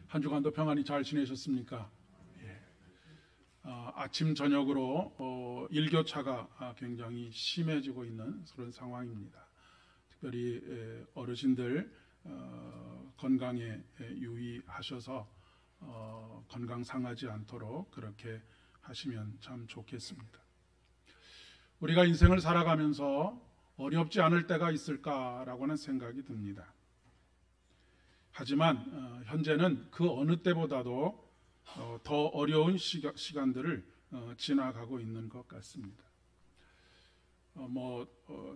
한 주간도 평안히 잘 지내셨습니까? 예. 아침 저녁으로 일교차가 굉장히 심해지고 있는 그런 상황입니다. 특별히 어르신들 건강에 유의하셔서 건강 상하지 않도록 그렇게 하시면 참 좋겠습니다. 우리가 인생을 살아가면서 어렵지 않을 때가 있을까라고 하는 생각이 듭니다. 하지만 현재는 그 어느 때보다도 더 어려운 시간들을 지나가고 있는 것 같습니다.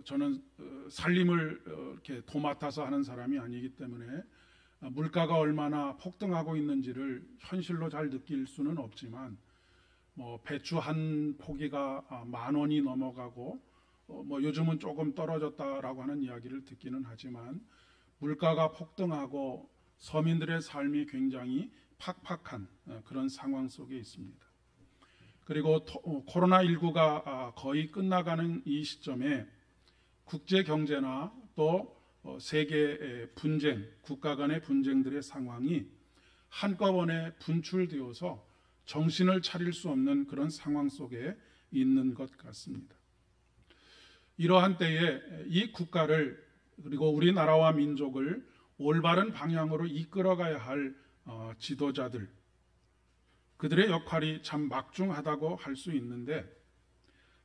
저는 살림을 이렇게 도맡아서 하는 사람이 아니기 때문에 물가가 얼마나 폭등하고 있는지를 현실로 잘 느낄 수는 없지만 배추 한 포기가 10,000원이 넘어가고 요즘은 조금 떨어졌다라고 하는 이야기를 듣기는 하지만 물가가 폭등하고 서민들의 삶이 굉장히 팍팍한 그런 상황 속에 있습니다. 그리고 코로나19가 거의 끝나가는 이 시점에 국제 경제나 또 세계 분쟁, 국가 간의 분쟁들의 상황이 한꺼번에 분출되어서 정신을 차릴 수 없는 그런 상황 속에 있는 것 같습니다. 이러한 때에 이 국가를 그리고 우리나라와 민족을 올바른 방향으로 이끌어가야 할 지도자들, 그들의 역할이 참 막중하다고 할 수 있는데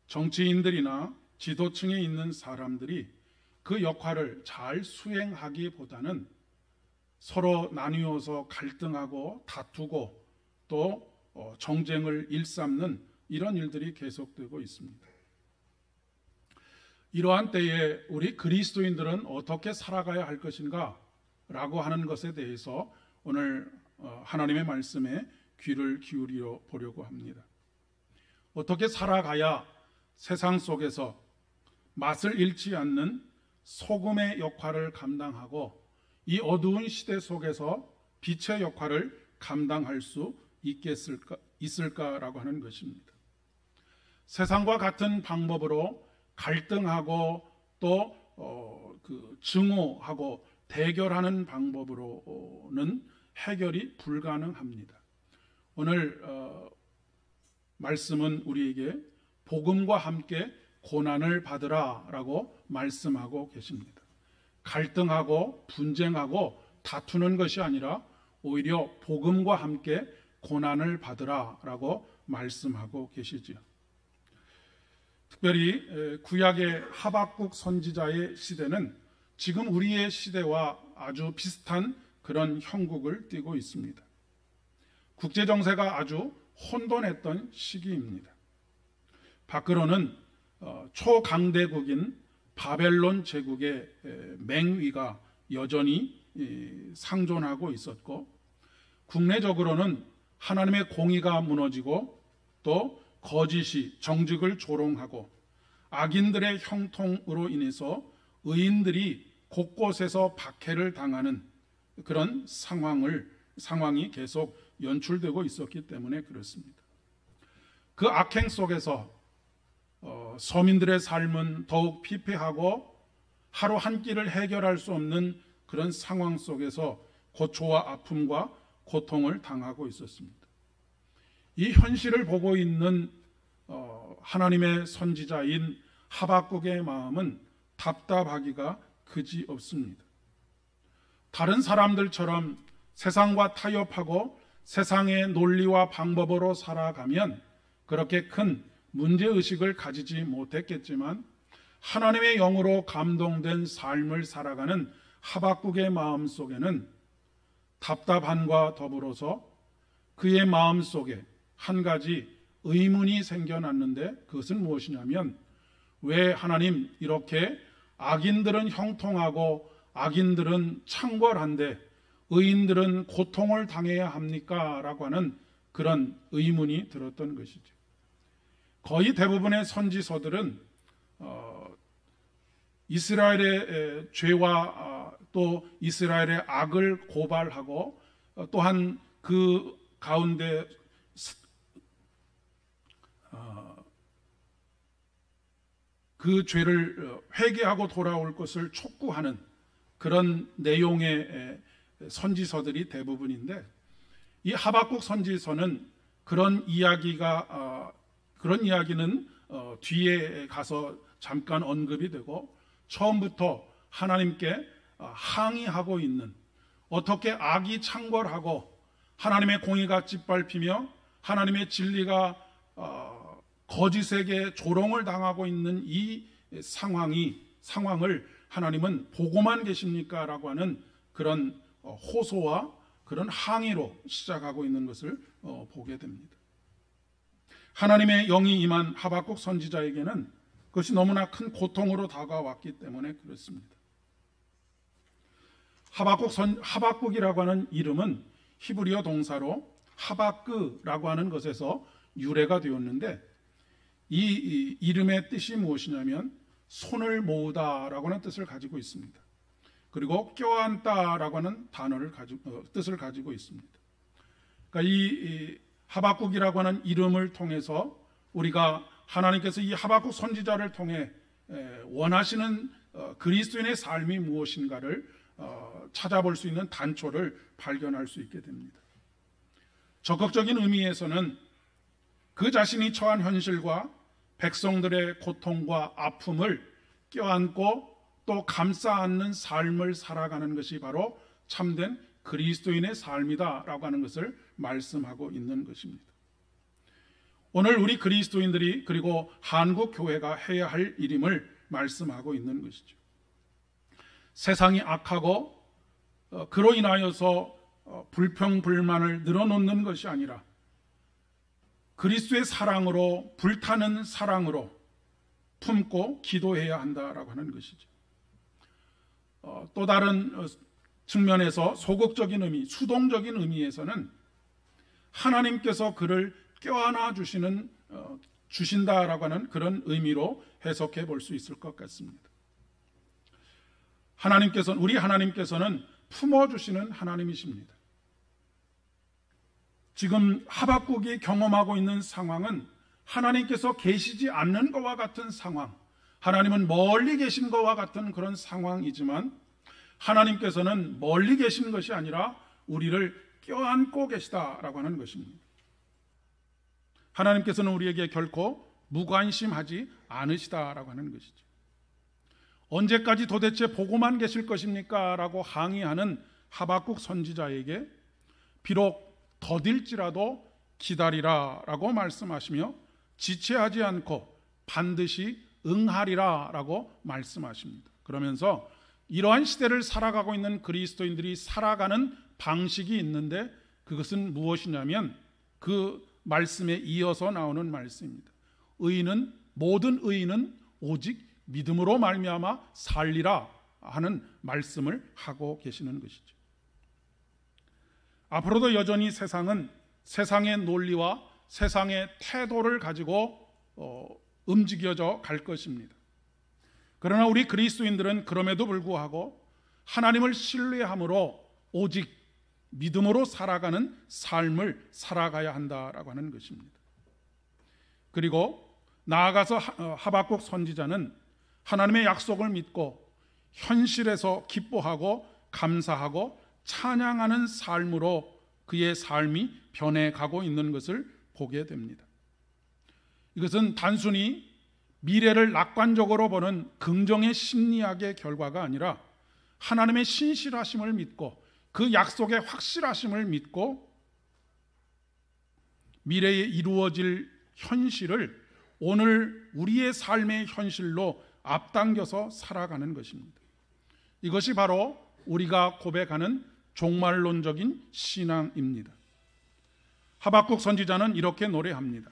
정치인들이나 지도층에 있는 사람들이 그 역할을 잘 수행하기보다는 서로 나뉘어서 갈등하고 다투고 또 정쟁을 일삼는 이런 일들이 계속되고 있습니다. 이러한 때에 우리 그리스도인들은 어떻게 살아가야 할 것인가 라고 하는 것에 대해서 오늘 하나님의 말씀에 귀를 기울여 보려고 합니다. 어떻게 살아가야 세상 속에서 맛을 잃지 않는 소금의 역할을 감당하고 이 어두운 시대 속에서 빛의 역할을 감당할 수 있을까라고 하는 것입니다. 세상과 같은 방법으로 갈등하고 또 증오하고 대결하는 방법으로는 해결이 불가능합니다. 오늘 말씀은 우리에게 복음과 함께 고난을 받으라라고 말씀하고 계십니다. 갈등하고 분쟁하고 다투는 것이 아니라 오히려 복음과 함께 고난을 받으라라고 말씀하고 계시지요. 특별히 구약의 하박국 선지자의 시대는 지금 우리의 시대와 아주 비슷한 그런 형국을 띠고 있습니다. 국제정세가 아주 혼돈했던 시기입니다. 밖으로는 초강대국인 바벨론 제국의 맹위가 여전히 상존하고 있었고 국내적으로는 하나님의 공의가 무너지고 또 거짓이 정직을 조롱하고 악인들의 형통으로 인해서 의인들이 곳곳에서 박해를 당하는 그런 상황이 계속 연출되고 있었기 때문에 그렇습니다. 그 악행 속에서 서민들의 삶은 더욱 피폐하고 하루 한 끼를 해결할 수 없는 그런 상황 속에서 고초와 아픔과 고통을 당하고 있었습니다. 이 현실을 보고 있는 하나님의 선지자인 하박국의 마음은 답답하기가 그지 없습니다. 다른 사람들처럼 세상과 타협하고 세상의 논리와 방법으로 살아가면 그렇게 큰 문제의식을 가지지 못했겠지만 하나님의 영으로 감동된 삶을 살아가는 하박국의 마음 속에는 답답함과 더불어서 그의 마음 속에 한 가지 의문이 생겨났는데 그것은 무엇이냐면 왜 하나님 이렇게 악인들은 형통하고 악인들은 창궐한데 의인들은 고통을 당해야 합니까? 라고 하는 그런 의문이 들었던 것이죠. 거의 대부분의 선지서들은 이스라엘의 죄와 또 이스라엘의 악을 고발하고 또한 그 가운데 그 죄를 회개하고 돌아올 것을 촉구하는 그런 내용의 선지서들이 대부분인데 이 하박국 선지서는 그런 이야기는 뒤에 가서 잠깐 언급이 되고, 처음부터 하나님께 항의하고 있는, 어떻게 악이 창궐하고 하나님의 공의가 짓밟히며 하나님의 진리가 거짓에게 조롱을 당하고 있는 이 상황을 하나님은 보고만 계십니까? 라고 하는 그런 호소와 그런 항의로 시작하고 있는 것을 보게 됩니다. 하나님의 영이 임한 하박국 선지자에게는 그것이 너무나 큰 고통으로 다가왔기 때문에 그렇습니다. 하박국이라고 하는 이름은 히브리어 동사로 하바크라고 하는 것에서 유래가 되었는데, 이 이름의 뜻이 무엇이냐면 손을 모으다라고 하는 뜻을 가지고 있습니다. 그리고 껴안다라고 하는 뜻을 가지고 있습니다. 그러니까 이 하박국이라고 하는 이름을 통해서 우리가 하나님께서 이 하박국 선지자를 통해 원하시는 그리스도인의 삶이 무엇인가를 찾아볼 수 있는 단초를 발견할 수 있게 됩니다. 적극적인 의미에서는 그 자신이 처한 현실과 백성들의 고통과 아픔을 껴안고 또 감싸 안는 삶을 살아가는 것이 바로 참된 그리스도인의 삶이다라고 하는 것을 말씀하고 있는 것입니다. 오늘 우리 그리스도인들이 그리고 한국 교회가 해야 할 일임을 말씀하고 있는 것이죠. 세상이 악하고 그로 인하여서 불평불만을 늘어놓는 것이 아니라 그리스도의 사랑으로, 불타는 사랑으로 품고 기도해야 한다라고 하는 것이죠. 또 다른 측면에서 소극적인 의미, 수동적인 의미에서는 하나님께서 그를 껴안아 주신다라고 하는 그런 의미로 해석해 볼 수 있을 것 같습니다. 우리 하나님께서는 품어주시는 하나님이십니다. 지금 하박국이 경험하고 있는 상황은 하나님께서 계시지 않는 것과 같은 상황, 하나님은 멀리 계신 것과 같은 그런 상황이지만, 하나님께서는 멀리 계신 것이 아니라 우리를 껴안고 계시다라고 하는 것입니다. 하나님께서는 우리에게 결코 무관심하지 않으시다라고 하는 것이죠. 언제까지 도대체 보고만 계실 것입니까? 라고 항의하는 하박국 선지자에게 비록 더딜지라도 기다리라 라고 말씀하시며 지체하지 않고 반드시 응하리라 라고 말씀하십니다. 그러면서 이러한 시대를 살아가고 있는 그리스도인들이 살아가는 방식이 있는데, 그것은 무엇이냐면 그 말씀에 이어서 나오는 말씀입니다. 모든 의인은 오직 믿음으로 말미암아 살리라 하는 말씀을 하고 계시는 것이죠. 앞으로도 여전히 세상은 세상의 논리와 세상의 태도를 가지고 움직여져 갈 것입니다. 그러나 우리 그리스도인들은 그럼에도 불구하고 하나님을 신뢰함으로 오직 믿음으로 살아가는 삶을 살아가야 한다라고 하는 것입니다. 그리고 나아가서 하박국 선지자는 하나님의 약속을 믿고 현실에서 기뻐하고 감사하고 찬양하는 삶으로 그의 삶이 변해가고 있는 것을 보게 됩니다. 이것은 단순히 미래를 낙관적으로 보는 긍정의 심리학의 결과가 아니라 하나님의 신실하심을 믿고 그 약속의 확실하심을 믿고 미래에 이루어질 현실을 오늘 우리의 삶의 현실로 앞당겨서 살아가는 것입니다. 이것이 바로 우리가 고백하는 종말론적인 신앙입니다. 하박국 선지자는 이렇게 노래합니다.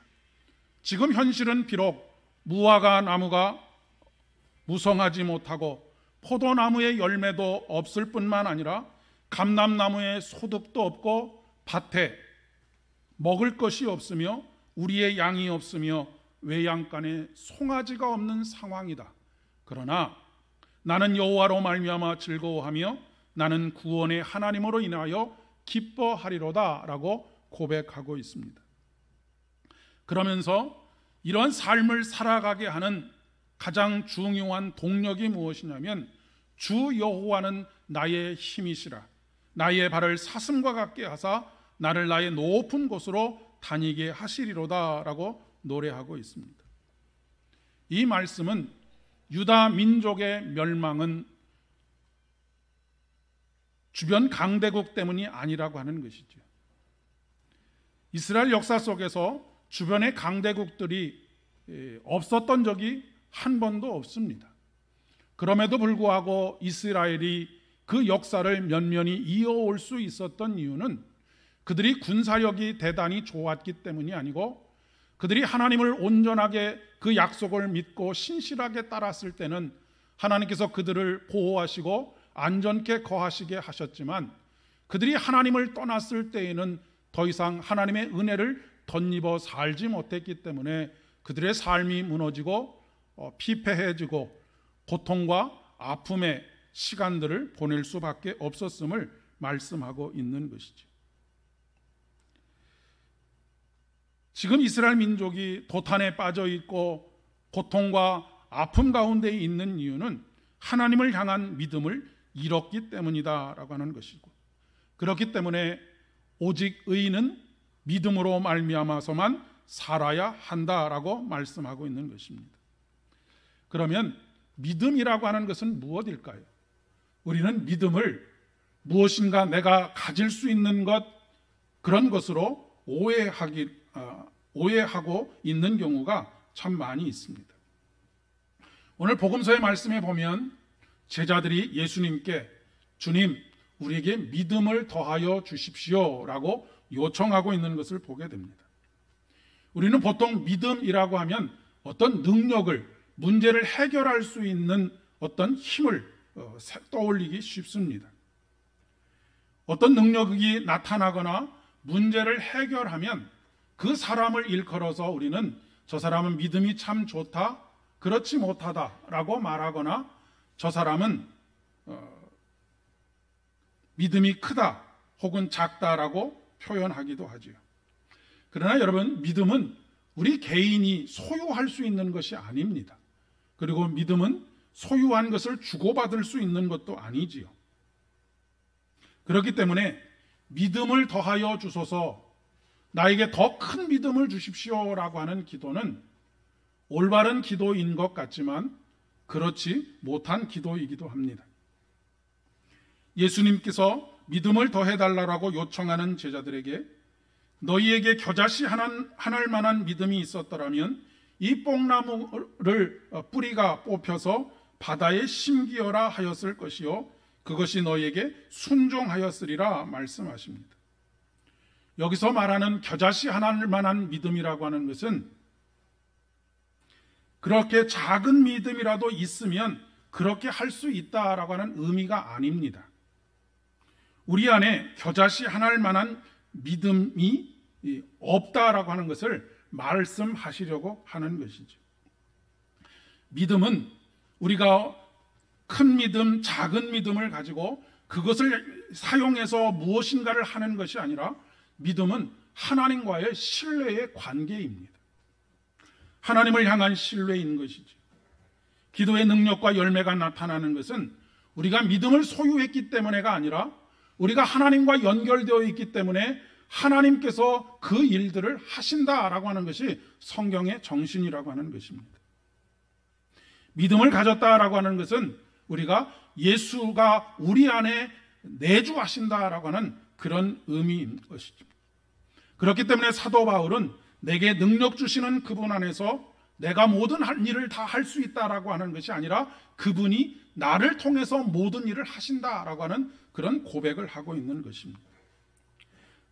지금 현실은 비록 무화과 나무가 무성하지 못하고 포도나무의 열매도 없을 뿐만 아니라 감람나무의 소득도 없고 밭에 먹을 것이 없으며 우리의 양이 없으며 외양간에 송아지가 없는 상황이다. 그러나 나는 여호와로 말미암아 즐거워하며 나는 구원의 하나님으로 인하여 기뻐하리로다 라고 고백하고 있습니다. 그러면서 이런 삶을 살아가게 하는 가장 중요한 동력이 무엇이냐면 주 여호와는 나의 힘이시라 나의 발을 사슴과 같게 하사 나를 나의 높은 곳으로 다니게 하시리로다라고 노래하고 있습니다. 이 말씀은 유다 민족의 멸망은 주변 강대국 때문이 아니라고 하는 것이죠. 이스라엘 역사 속에서 주변의 강대국들이 없었던 적이 한 번도 없습니다. 그럼에도 불구하고 이스라엘이 그 역사를 면면히 이어올 수 있었던 이유는 그들이 군사력이 대단히 좋았기 때문이 아니고, 그들이 하나님을 온전하게 그 약속을 믿고 신실하게 따랐을 때는 하나님께서 그들을 보호하시고 안전케 거하시게 하셨지만, 그들이 하나님을 떠났을 때에는 더 이상 하나님의 은혜를 덧입어 살지 못했기 때문에 그들의 삶이 무너지고 피폐해지고 고통과 아픔의 시간들을 보낼 수밖에 없었음을 말씀하고 있는 것이죠. 지금 이스라엘 민족이 도탄에 빠져 있고 고통과 아픔 가운데 있는 이유는 하나님을 향한 믿음을 잃었기 때문이다라고 하는 것이고, 그렇기 때문에 오직 의인은 믿음으로 말미암아서만 살아야 한다라고 말씀하고 있는 것입니다. 그러면 믿음이라고 하는 것은 무엇일까요? 우리는 믿음을 무엇인가 내가 가질 수 있는 것, 그런 것으로 오해하고 있는 경우가 참 많이 있습니다. 오늘 복음서의 말씀에 보면 제자들이 예수님께 주님, 우리에게 믿음을 더하여 주십시오라고 요청하고 있는 것을 보게 됩니다. 우리는 보통 믿음이라고 하면 어떤 능력을, 문제를 해결할 수 있는 어떤 힘을 떠올리기 쉽습니다. 어떤 능력이 나타나거나 문제를 해결하면 그 사람을 일컬어서 우리는 저 사람은 믿음이 참 좋다, 그렇지 못하다라고 말하거나 저 사람은 믿음이 크다 혹은 작다라고 표현하기도 하죠. 그러나 여러분, 믿음은 우리 개인이 소유할 수 있는 것이 아닙니다. 그리고 믿음은 소유한 것을 주고받을 수 있는 것도 아니지요. 그렇기 때문에 믿음을 더하여 주소서, 나에게 더 큰 믿음을 주십시오라고 하는 기도는 올바른 기도인 것 같지만 그렇지 못한 기도이기도 합니다. 예수님께서 믿음을 더해달라고 요청하는 제자들에게 너희에게 겨자씨 하나일 만한 믿음이 있었더라면 이 뽕나무를 뿌리가 뽑혀서 바다에 심기어라 하였을 것이요 그것이 너희에게 순종하였으리라 말씀하십니다. 여기서 말하는 겨자씨 하나일 만한 믿음이라고 하는 것은 그렇게 작은 믿음이라도 있으면 그렇게 할 수 있다라고 하는 의미가 아닙니다. 우리 안에 겨자씨 하나일 만한 믿음이 없다라고 하는 것을 말씀하시려고 하는 것이죠. 믿음은 우리가 큰 믿음, 작은 믿음을 가지고 그것을 사용해서 무엇인가를 하는 것이 아니라 믿음은 하나님과의 신뢰의 관계입니다. 하나님을 향한 신뢰인 것이죠. 기도의 능력과 열매가 나타나는 것은 우리가 믿음을 소유했기 때문에가 아니라 우리가 하나님과 연결되어 있기 때문에 하나님께서 그 일들을 하신다라고 하는 것이 성경의 정신이라고 하는 것입니다. 믿음을 가졌다라고 하는 것은 우리가 예수가 우리 안에 내주하신다라고 하는 그런 의미인 것이죠. 그렇기 때문에 사도 바울은 내게 능력 주시는 그분 안에서 내가 모든 일을 다 할 수 있다라고 하는 것이 아니라 그분이 나를 통해서 모든 일을 하신다라고 하는 그런 고백을 하고 있는 것입니다.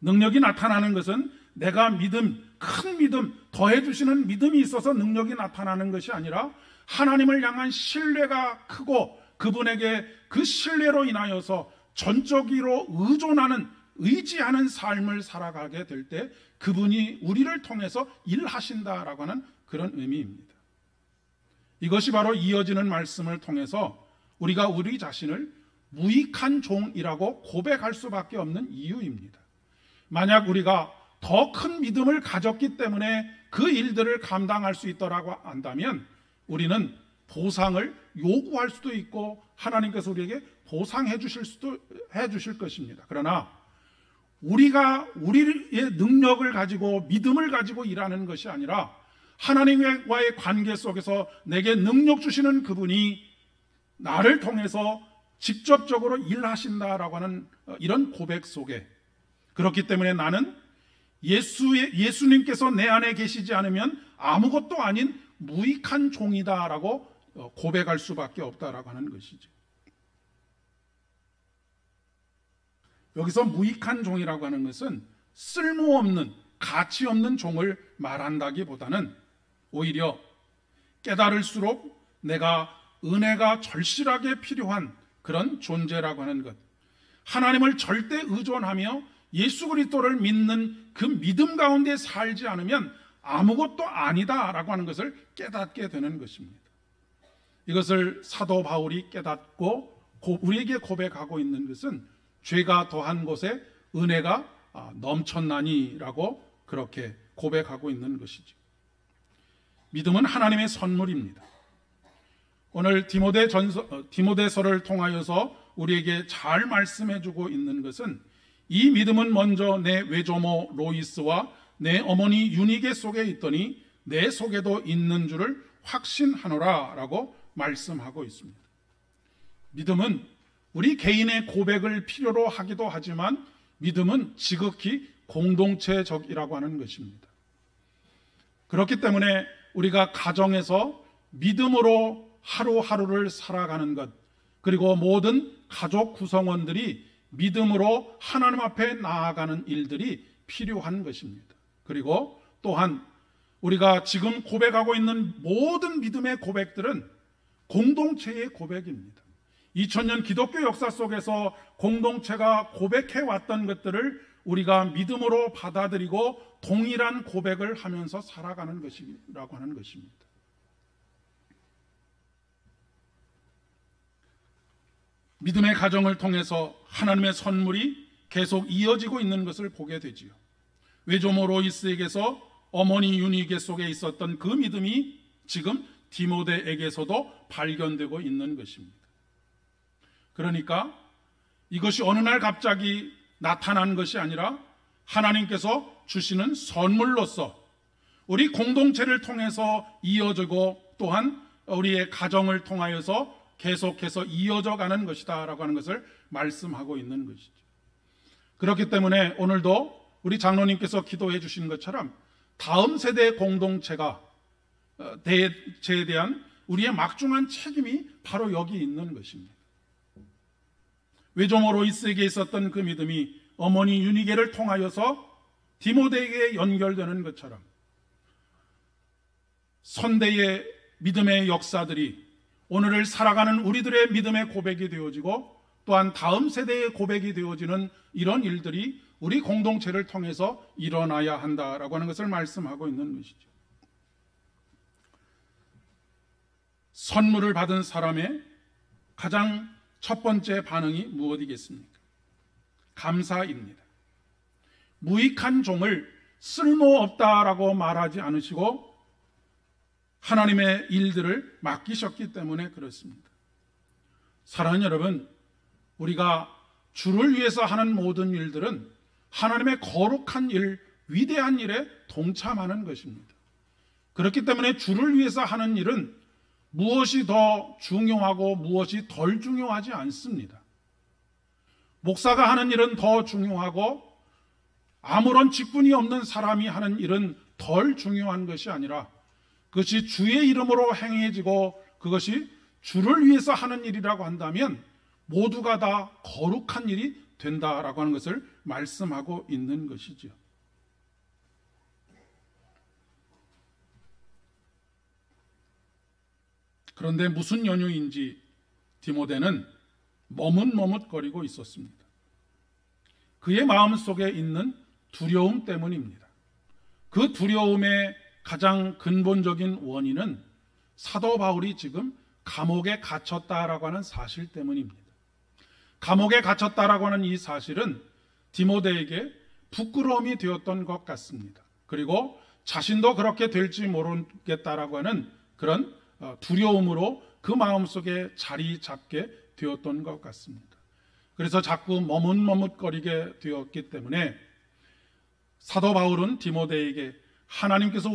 능력이 나타나는 것은 내가 믿음, 큰 믿음, 더해주시는 믿음이 있어서 능력이 나타나는 것이 아니라 하나님을 향한 신뢰가 크고 그분에게 그 신뢰로 인하여서 전적으로 의지하는 삶을 살아가게 될 때 그분이 우리를 통해서 일하신다라고 하는 그런 의미입니다. 이것이 바로 이어지는 말씀을 통해서 우리가 우리 자신을 무익한 종이라고 고백할 수밖에 없는 이유입니다. 만약 우리가 더 큰 믿음을 가졌기 때문에 그 일들을 감당할 수 있더라고 한다면 우리는 보상을 요구할 수도 있고 하나님께서 우리에게 보상해 주실 것입니다. 그러나 우리가 우리의 능력을 가지고 믿음을 가지고 일하는 것이 아니라 하나님과의 관계 속에서 내게 능력 주시는 그분이 나를 통해서 직접적으로 일하신다라고 하는 이런 고백 속에, 그렇기 때문에 나는 예수님께서 내 안에 계시지 않으면 아무것도 아닌 무익한 종이다라고 고백할 수밖에 없다라고 하는 것이죠. 여기서 무익한 종이라고 하는 것은 쓸모없는, 가치 없는 종을 말한다기보다는 오히려 깨달을수록 내가 은혜가 절실하게 필요한 그런 존재라고 하는 것, 하나님을 절대 의존하며 예수 그리스도를 믿는 그 믿음 가운데 살지 않으면 아무것도 아니다라고 하는 것을 깨닫게 되는 것입니다. 이것을 사도 바울이 깨닫고 우리에게 고백하고 있는 것은 죄가 더한 곳에 은혜가 넘쳤나니라고 그렇게 고백하고 있는 것이죠. 믿음은 하나님의 선물입니다. 오늘 디모데서를 통하여서 우리에게 잘 말씀해주고 있는 것은 이 믿음은 먼저 내 외조모 로이스와 내 어머니 유니게 속에 있더니 내 속에도 있는 줄을 확신하노라 라고 말씀하고 있습니다. 믿음은 우리 개인의 고백을 필요로 하기도 하지만 믿음은 지극히 공동체적이라고 하는 것입니다. 그렇기 때문에 우리가 가정에서 믿음으로 하루하루를 살아가는 것, 그리고 모든 가족 구성원들이 믿음으로 하나님 앞에 나아가는 일들이 필요한 것입니다. 그리고 또한 우리가 지금 고백하고 있는 모든 믿음의 고백들은 공동체의 고백입니다. 2000년 기독교 역사 속에서 공동체가 고백해 왔던 것들을 우리가 믿음으로 받아들이고 동일한 고백을 하면서 살아가는 것이라고 하는 것입니다. 믿음의 가정을 통해서 하나님의 선물이 계속 이어지고 있는 것을 보게 되지요. 외조모 로이스에게서 어머니 유니게 속에 있었던 그 믿음이 지금 디모데에게서도 발견되고 있는 것입니다. 그러니까 이것이 어느 날 갑자기 나타난 것이 아니라 하나님께서 주시는 선물로서 우리 공동체를 통해서 이어지고 또한 우리의 가정을 통하여서 계속해서 이어져 가는 것이다 라고 하는 것을 말씀하고 있는 것이죠. 그렇기 때문에 오늘도 우리 장로님께서 기도해 주신 것처럼 다음 세대의 공동체가 대체에 대한 우리의 막중한 책임이 바로 여기 있는 것입니다. 외조모 로이스에게 있었던 그 믿음이 어머니 유니게를 통하여서 디모데에게 연결되는 것처럼 선대의 믿음의 역사들이 오늘을 살아가는 우리들의 믿음의 고백이 되어지고 또한 다음 세대의 고백이 되어지는 이런 일들이 우리 공동체를 통해서 일어나야 한다라고 하는 것을 말씀하고 있는 것이죠. 선물을 받은 사람의 가장 첫 번째 반응이 무엇이겠습니까? 감사입니다. 무익한 종을 쓸모없다라고 말하지 않으시고 하나님의 일들을 맡기셨기 때문에 그렇습니다. 사랑하는 여러분, 우리가 주를 위해서 하는 모든 일들은 하나님의 거룩한 일, 위대한 일에 동참하는 것입니다. 그렇기 때문에 주를 위해서 하는 일은 무엇이 더 중요하고 무엇이 덜 중요하지 않습니다. 목사가 하는 일은 더 중요하고 아무런 직분이 없는 사람이 하는 일은 덜 중요한 것이 아니라 그것이 주의 이름으로 행해지고 그것이 주를 위해서 하는 일이라고 한다면 모두가 다 거룩한 일이 된다라고 하는 것을 말씀하고 있는 것이죠. 그런데 무슨 연유인지 디모데는 머뭇머뭇거리고 있었습니다. 그의 마음속에 있는 두려움 때문입니다. 그 두려움의 가장 근본적인 원인은 사도 바울이 지금 감옥에 갇혔다라고 하는 사실 때문입니다. 감옥에 갇혔다라고 하는 이 사실은 디모데에게 부끄러움이 되었던 것 같습니다. 그리고 자신도 그렇게 될지 모르겠다라고 하는 그런 두려움으로 그 마음속에 자리 잡게 되었던 것 같습니다. 그래서 자꾸 머뭇머뭇거리게 되었기 때문에 사도 바울은 디모데에게 하나님께서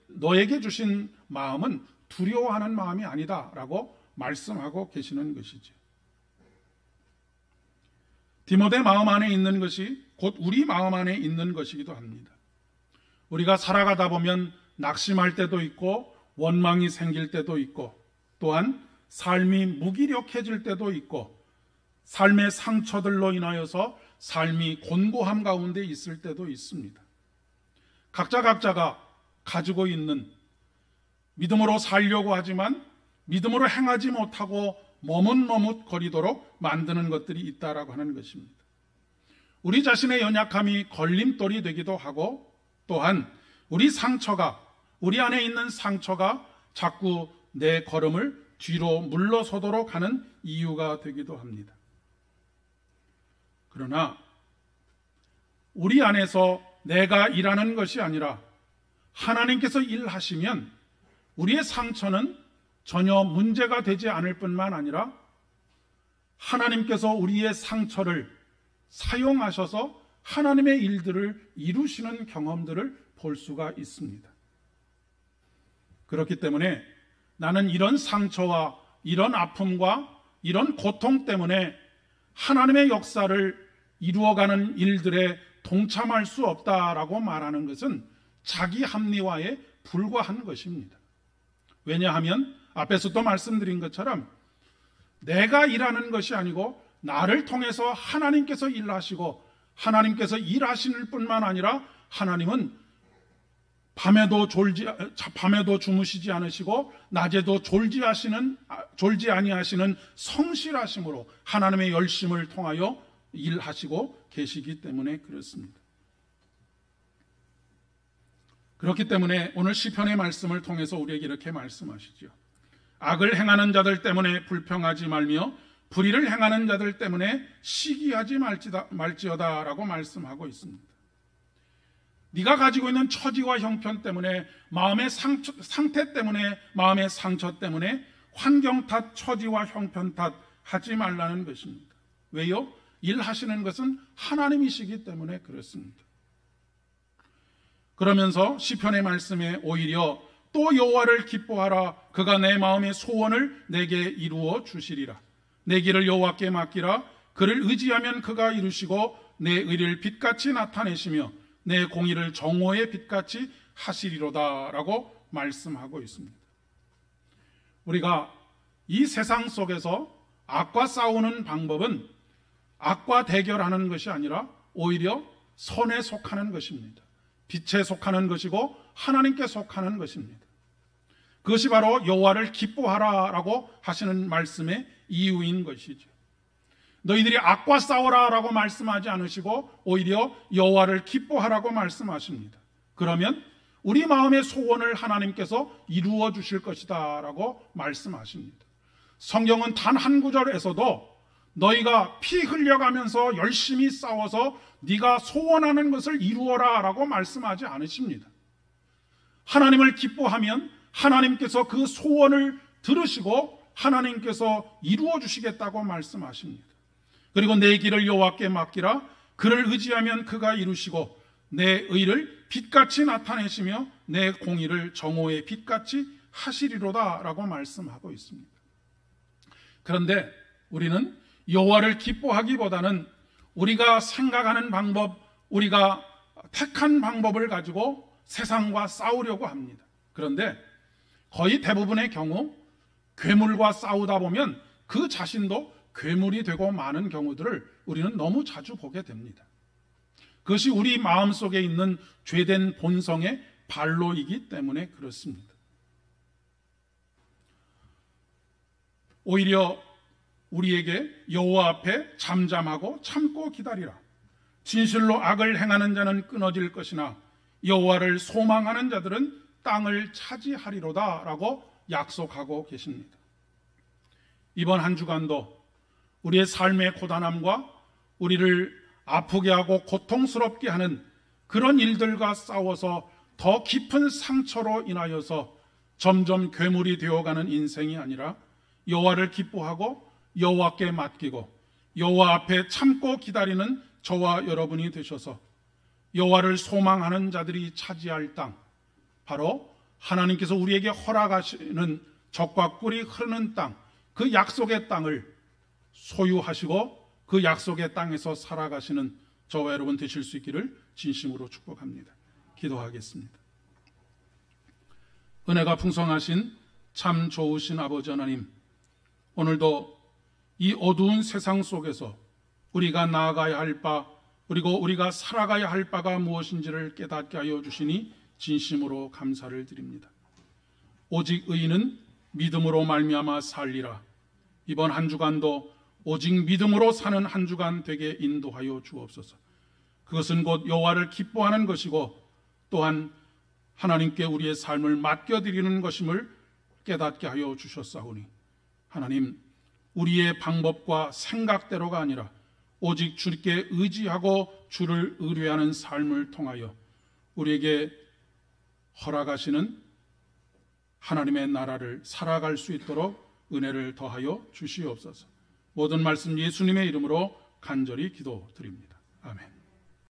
너에게 주신 마음은 두려워하는 마음이 아니다라고 말씀하고 계시는 것이죠. 디모데 마음 안에 있는 것이 곧 우리 마음 안에 있는 것이기도 합니다. 우리가 살아가다 보면 낙심할 때도 있고 원망이 생길 때도 있고 또한 삶이 무기력해질 때도 있고 삶의 상처들로 인하여서 삶이 곤고함 가운데 있을 때도 있습니다. 각자가 가지고 있는 믿음으로 살려고 하지만 믿음으로 행하지 못하고 머뭇머뭇거리도록 만드는 것들이 있다라고 하는 것입니다. 우리 자신의 연약함이 걸림돌이 되기도 하고 또한 우리 안에 있는 상처가 자꾸 내 걸음을 뒤로 물러서도록 하는 이유가 되기도 합니다. 그러나 우리 안에서 내가 일하는 것이 아니라 하나님께서 일하시면 우리의 상처는 전혀 문제가 되지 않을 뿐만 아니라 하나님께서 우리의 상처를 사용하셔서 하나님의 일들을 이루시는 경험들을 볼 수가 있습니다. 그렇기 때문에 나는 이런 상처와 이런 아픔과 이런 고통 때문에 하나님의 역사를 이루어가는 일들에 동참할 수 없다라고 말하는 것은 자기 합리화에 불과한 것입니다. 왜냐하면 앞에서도 말씀드린 것처럼 내가 일하는 것이 아니고 나를 통해서 하나님께서 일하시고 하나님께서 일하시는 뿐만 아니라 하나님은 밤에도 주무시지 않으시고 낮에도 졸지 아니하시는 성실하심으로 하나님의 열심을 통하여 일하시고 계시기 때문에 그렇습니다. 그렇기 때문에 오늘 시편의 말씀을 통해서 우리에게 이렇게 말씀하시죠. 악을 행하는 자들 때문에 불평하지 말며 불의를 행하는 자들 때문에 시기하지 말지어다라고 말씀하고 있습니다. 네가 가지고 있는 처지와 형편 때문에 마음의 상태 때문에 마음의 상처 때문에 환경 탓, 처지와 형편 탓 하지 말라는 것입니다. 왜요? 일하시는 것은 하나님이시기 때문에 그렇습니다. 그러면서 시편의 말씀에 오히려 또 여호와를 기뻐하라. 그가 내 마음의 소원을 내게 이루어 주시리라. 내 길을 여호와께 맡기라. 그를 의지하면 그가 이루시고 내 의를 빛같이 나타내시며 내 공의를 정오의 빛같이 하시리로다 라고 말씀하고 있습니다. 우리가 이 세상 속에서 악과 싸우는 방법은 악과 대결하는 것이 아니라 오히려 선에 속하는 것입니다. 빛에 속하는 것이고 하나님께 속하는 것입니다. 그것이 바로 여호와를 기뻐하라 라고 하시는 말씀의 이유인 것이죠. 너희들이 악과 싸워라 라고 말씀하지 않으시고 오히려 여호와를 기뻐하라고 말씀하십니다. 그러면 우리 마음의 소원을 하나님께서 이루어 주실 것이다 라고 말씀하십니다. 성경은 단 한 구절에서도 너희가 피 흘려가면서 열심히 싸워서 네가 소원하는 것을 이루어라 라고 말씀하지 않으십니다. 하나님을 기뻐하면 하나님께서 그 소원을 들으시고 하나님께서 이루어 주시겠다고 말씀하십니다. 그리고 내 길을 여호와께 맡기라. 그를 의지하면 그가 이루시고 내 의를 빛같이 나타내시며 내 공의를 정오의 빛같이 하시리로다 라고 말씀하고 있습니다. 그런데 우리는 여호와를 기뻐하기보다는 우리가 생각하는 방법, 우리가 택한 방법을 가지고 세상과 싸우려고 합니다. 그런데 거의 대부분의 경우 괴물과 싸우다 보면 그 자신도 괴물이 되고 마는 경우들을 우리는 너무 자주 보게 됩니다. 그것이 우리 마음속에 있는 죄된 본성의 발로이기 때문에 그렇습니다. 오히려 우리에게 여호와 앞에 잠잠하고 참고 기다리라. 진실로 악을 행하는 자는 끊어질 것이나 여호와를 소망하는 자들은 땅을 차지하리로다 라고 약속하고 계십니다. 이번 한 주간도 우리의 삶의 고단함과 우리를 아프게 하고 고통스럽게 하는 그런 일들과 싸워서 더 깊은 상처로 인하여서 점점 괴물이 되어가는 인생이 아니라 여호와를 기뻐하고 여호와께 맡기고 여호와 앞에 참고 기다리는 저와 여러분이 되셔서 여호와를 소망하는 자들이 차지할 땅, 바로 하나님께서 우리에게 허락하시는 적과 꿀이 흐르는 땅, 그 약속의 땅을 소유하시고 그 약속의 땅에서 살아가시는 저와 여러분 되실 수 있기를 진심으로 축복합니다. 기도하겠습니다. 은혜가 풍성하신 참 좋으신 아버지 하나님, 오늘도 이 어두운 세상 속에서 우리가 나아가야 할 바, 그리고 우리가 살아가야 할 바가 무엇인지를 깨닫게 하여 주시니 진심으로 감사를 드립니다. 오직 의인은 믿음으로 말미암아 살리라. 이번 한 주간도 오직 믿음으로 사는 한 주간 되게 인도하여 주옵소서. 그것은 곧 여호와를 기뻐하는 것이고 또한 하나님께 우리의 삶을 맡겨드리는 것임을 깨닫게 하여 주셨사오니, 하나님, 우리의 방법과 생각대로가 아니라 오직 주께 의지하고 주를 의뢰하는 삶을 통하여 우리에게 허락하시는 하나님의 나라를 살아갈 수 있도록 은혜를 더하여 주시옵소서. 모든 말씀 예수님의 이름으로 간절히 기도드립니다. 아멘.